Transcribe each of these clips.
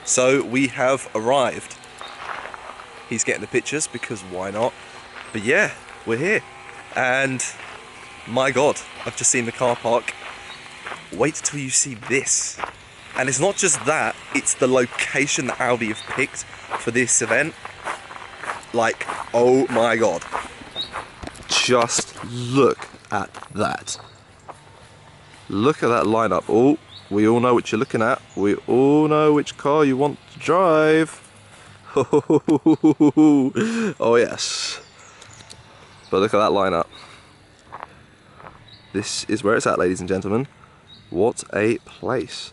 So we have arrived. He's getting the pictures because why not? But yeah, we're here. And my God, I've just seen the car park. Wait till you see this. And it's not just that, it's the location that Audi have picked for this event. Like, oh my God. Just look at that. Look at that lineup. Oh, we all know what you're looking at. We all know which car you want to drive. Oh yes. But look at that lineup. This is where it's at, ladies and gentlemen. What a place.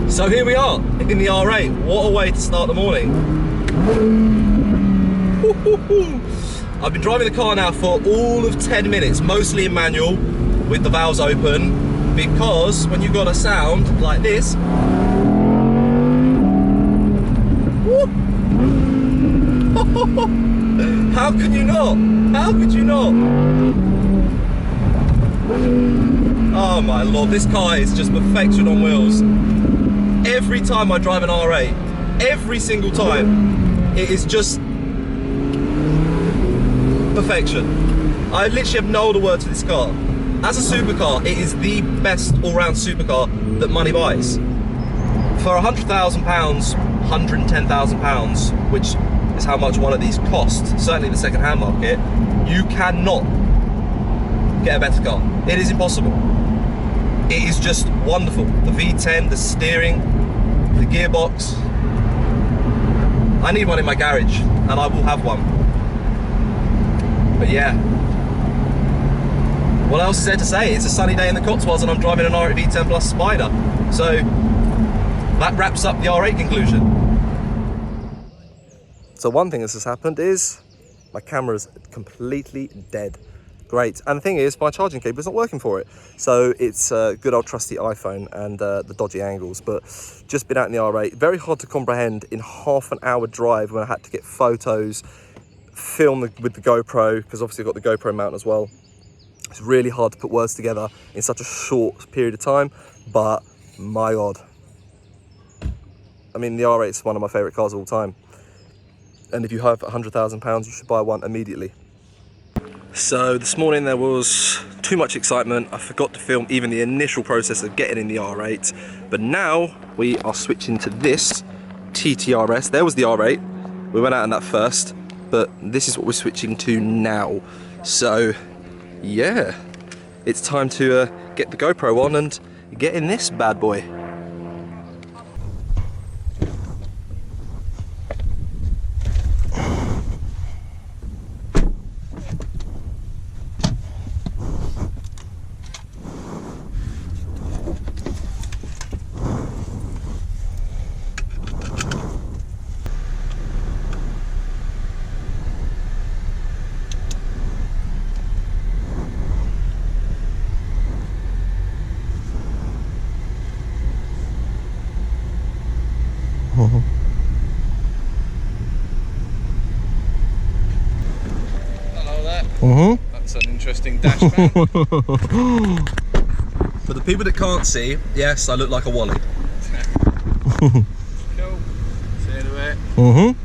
So here we are in the R8. What a way to start the morning. I've been driving the car now for all of 10 minutes, mostly in manual with the valves open, because when you've got a sound like this, how could you not? How could you not? Oh my Lord, this car is just perfection on wheels. Every time I drive an R8, every single time, it is just perfection. I literally have no other word to this car. As a supercar, it is the best all-round supercar that money buys. For £100,000, £110,000, which is how much one of these costs, certainly in the second-hand market, you cannot get a better car. It is impossible. It is just wonderful. The V10, the steering, the gearbox. I need one in my garage, and I will have one. But yeah, what else is there to say? It's a sunny day in the Cotswolds and I'm driving an R8 V10 Plus Spyder. So that wraps up the R8 conclusion. So one thing that has happened is my camera's completely dead. Great. And the thing is, my charging cable is not working for it. So it's a good old trusty iPhone and the dodgy angles, but just been out in the R8. Very hard to comprehend in half an hour drive when I had to get photos, film with the GoPro, because obviously I've got the GoPro mount as well. It's really hard to put words together in such a short period of time, but my God. I mean, the R8 is one of my favorite cars of all time. And if you have £100,000, you should buy one immediately. So this morning there was too much excitement. I forgot to film even the initial process of getting in the R8. But now we are switching to this TTRS. There was the R8. We went out in that first, but this is what we're switching to now. So yeah, it's time to get the GoPro on and get in this bad boy. Hello there. That's an interesting dash man. For the people that can't see, yes, I look like a Wally. Cool. See you in a bit.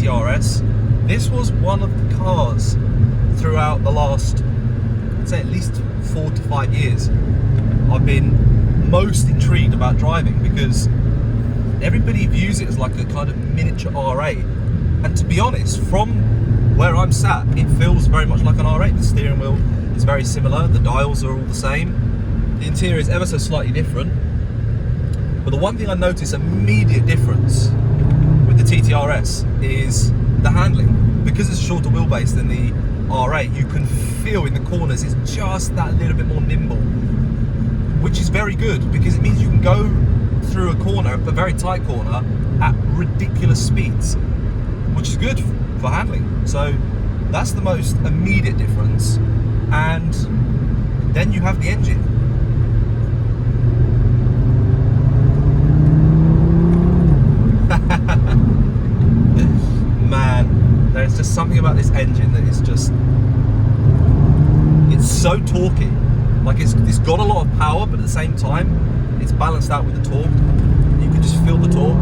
TTRS. This was one of the cars throughout the last, I'd say at least 4 to 5 years, I've been most intrigued about driving, because everybody views it as like a kind of miniature R8. And to be honest, from where I'm sat, it feels very much like an R8. The steering wheel is very similar, the dials are all the same. The interior is ever so slightly different. But the one thing I notice immediate difference with the TTRS is the handling. Because it's a shorter wheelbase than the R8, you can feel in the corners it's just that little bit more nimble, which is very good, because it means you can go through a corner, a very tight corner, at ridiculous speeds, which is good for handling. So that's the most immediate difference. And then you have the engine. Man, there's just something about this engine that is just, it's so torquey. Like it's got a lot of power, but at the same time, it's balanced out with the torque. You can just feel the torque.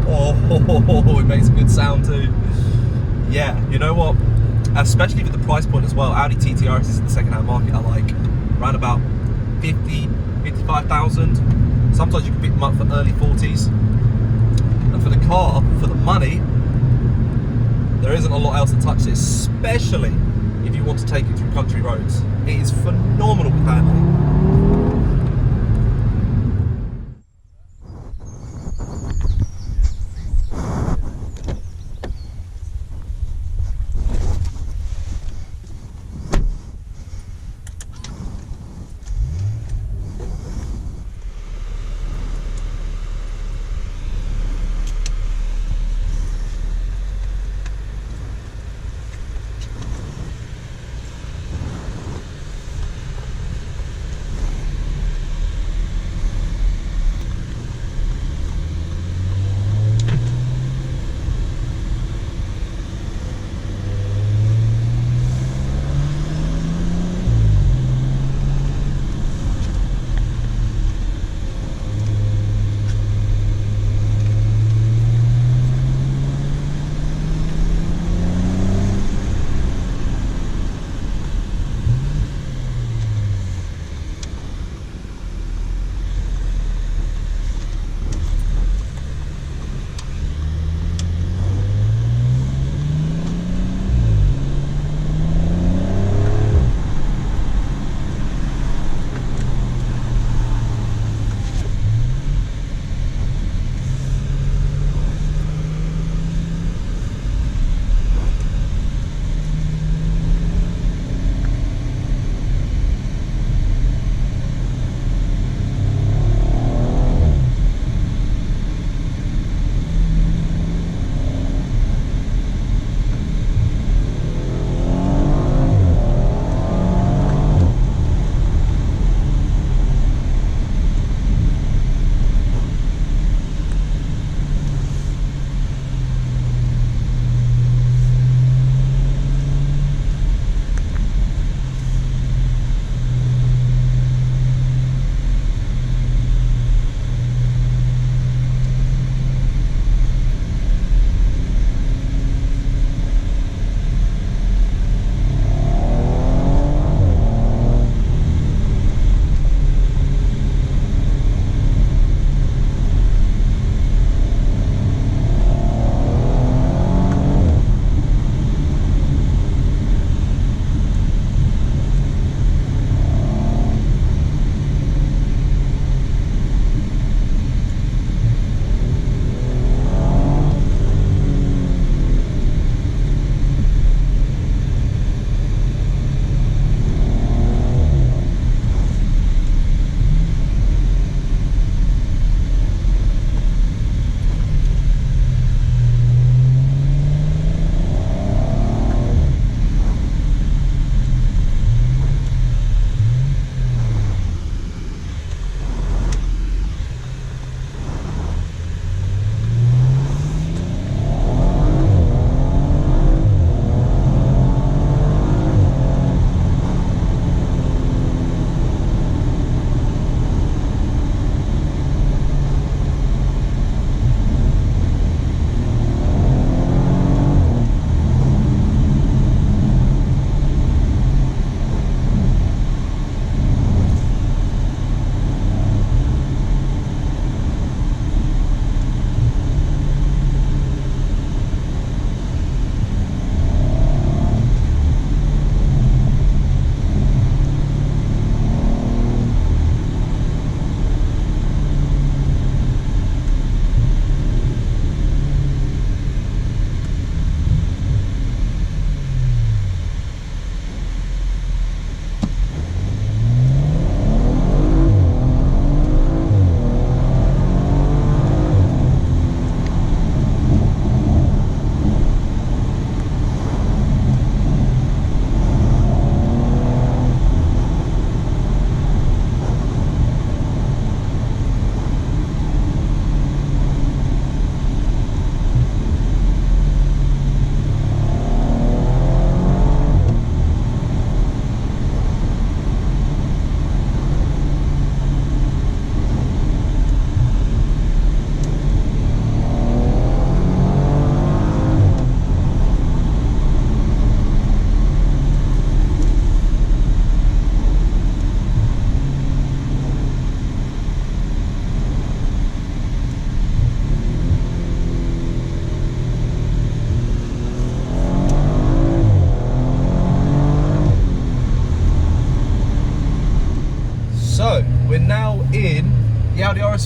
Oh, it makes a good sound too. Yeah, you know what? Especially with the price point as well, Audi TTRSs in the second-hand market are like around about 50, 55,000. Sometimes you can pick them up for early 40s. And for the car, for the money, there isn't a lot else that touches it, especially if you want to take it through country roads. It is phenomenal with handling.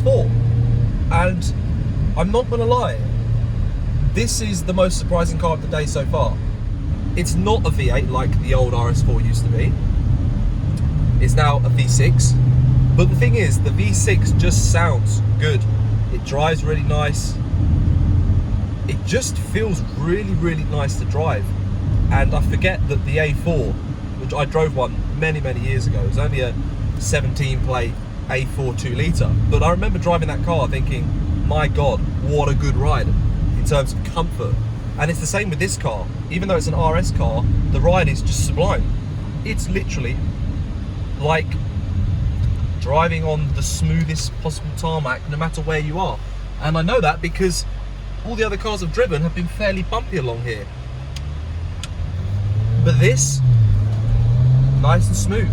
RS4. And I'm not gonna lie, this is the most surprising car of the day so far. It's not a V8 like the old RS4 used to be. It's now a V6. But the thing is, the V6 just sounds good. It drives really nice. It just feels really, really nice to drive. And I forget that the A4, which I drove one many, many years ago, it was only a 17 plate A4 2 litre. But I remember driving that car thinking, my God, what a good ride in terms of comfort. And it's the same with this car. Even though it's an RS car, the ride is just sublime. It's literally like driving on the smoothest possible tarmac, no matter where you are. And I know that because all the other cars I've driven have been fairly bumpy along here. But this, nice and smooth.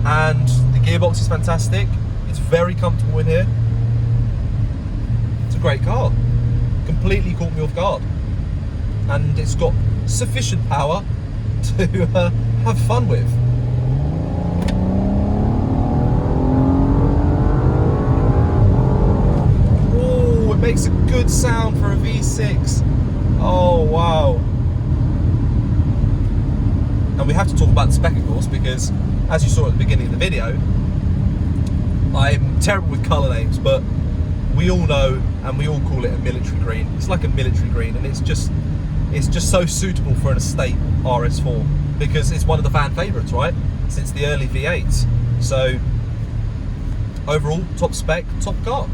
And the gearbox is fantastic. It's very comfortable in here. It's a great car. Completely caught me off guard. And it's got sufficient power to have fun with. Oh, it makes a good sound for a V6. Oh, wow. And we have to talk about the spec, of course, because as you saw at the beginning of the video, I'm terrible with colour names, but we all know and we all call it a military green. It's like a military green, and it's just so suitable for an estate RS4 because it's one of the fan favourites, right? Since the early V8s. So overall, top spec, top car.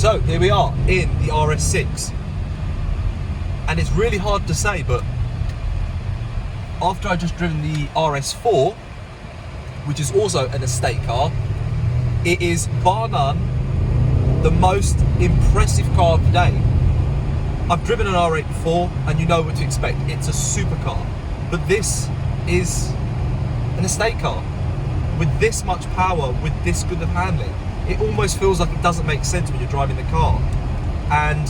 So here we are in the RS6, and it's really hard to say, but after I just driven the RS4, which is also an estate car, it is bar none the most impressive car of the day. I've driven an R8 before, and you know what to expect. It's a supercar, but this is an estate car with this much power, with this good of handling. It almost feels like it doesn't make sense when you're driving the car. And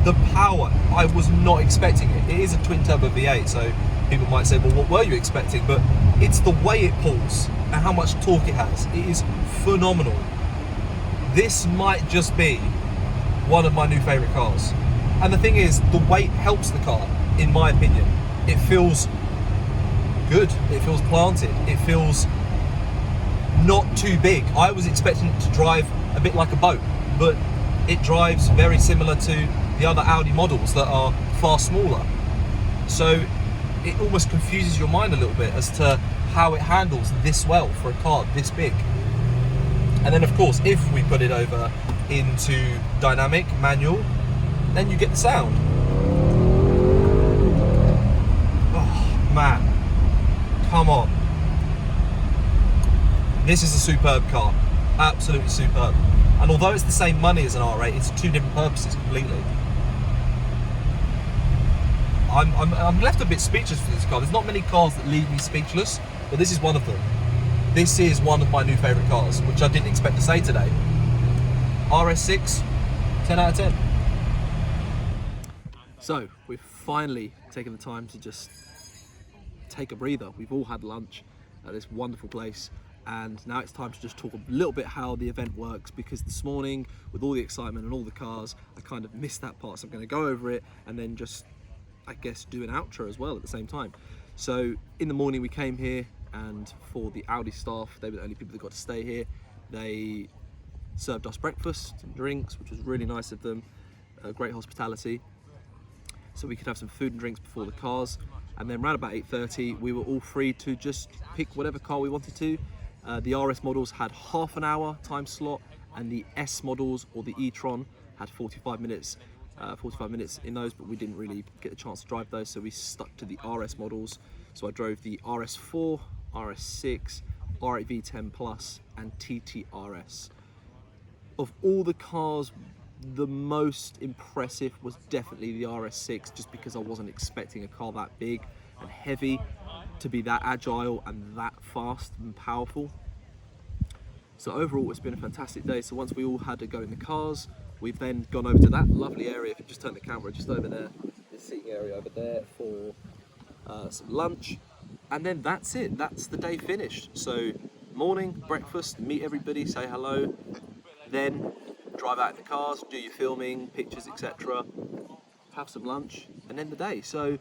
the power, I was not expecting it. It is a twin turbo V8, so people might say, well, what were you expecting? But it's the way it pulls and how much torque it has. It is phenomenal. This might just be one of my new favorite cars. And the thing is, the weight helps the car, in my opinion. It feels good, it feels planted, it feels not too big. I was expecting it to drive a bit like a boat, but it drives very similar to the other Audi models that are far smaller. So it almost confuses your mind a little bit as to how it handles this well for a car this big. And then of course, if we put it over into dynamic, manual, then you get the sound. Oh man, come on. This is a superb car, absolutely superb. And although it's the same money as an R8, it's two different purposes completely. I'm left a bit speechless with this car. There's not many cars that leave me speechless, but this is one of them. This is one of my new favourite cars, which I didn't expect to say today. RS6, 10 out of 10. So, we've finally taken the time to just take a breather. We've all had lunch at this wonderful place, and now it's time to just talk a little bit how the event works, because this morning, with all the excitement and all the cars, I kind of missed that part. So I'm going to go over it and then just, I guess, do an outro as well at the same time. So in the morning we came here, and for the Audi staff, they were the only people that got to stay here. They served us breakfast and drinks, which was really nice of them. Great hospitality. So we could have some food and drinks before the cars. And then around about 8:30, we were all free to just pick whatever car we wanted to. The RS models had half an hour time slot, and the S models, or the e-tron, had 45 minutes in those, but we didn't really get the chance to drive those, so we stuck to the RS models. So I drove the RS4, RS6, R8 V10 Plus, and TTRS. Of all the cars, the most impressive was definitely the RS6, just because I wasn't expecting a car that big and heavy to be that agile and that fast and powerful. So overall, it's been a fantastic day. So once we all had to go in the cars, we've then gone over to that lovely area. If you just turn the camera just over there, the seating area over there, for some lunch. And then that's it, that's the day finished. So morning, breakfast, meet everybody, say hello, then drive out in the cars, do your filming, pictures, etc. Have some lunch, and end the day. So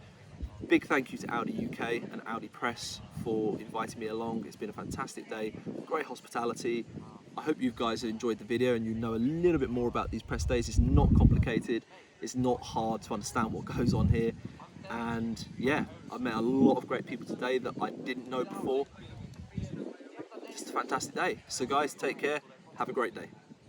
big thank you to Audi UK and Audi Press for inviting me along. It's been a fantastic day, great hospitality. I hope you guys have enjoyed the video and you know a little bit more about these press days. It's not complicated, it's not hard to understand what goes on here. And yeah, I've met a lot of great people today that I didn't know before. Just a fantastic day. So guys, take care, have a great day.